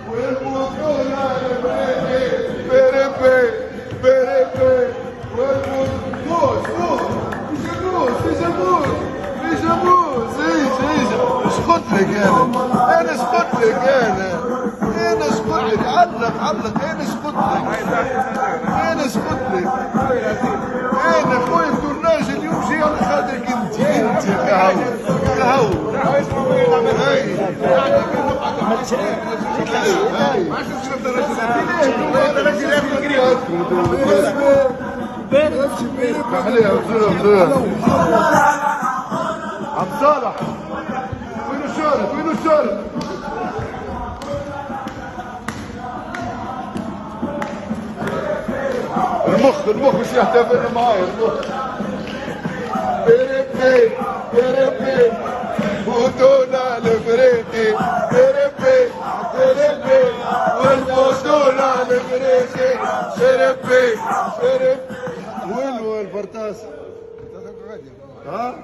والبطولة الافريقي بيربي بيربي والبطولة في جاموس ايش قلت لك انا ايش قلت لك انا ايش قلت لك علق انا ايش قلت لك انا خويا الدراج اليوم جاي على خاطرك انت كهو عبد صالح وين الشارع المخ مش يحتفل معايا المخ بيربي بطولة الافريقي بيربي والبطولة الافريقي بيربي وين البرتاس ها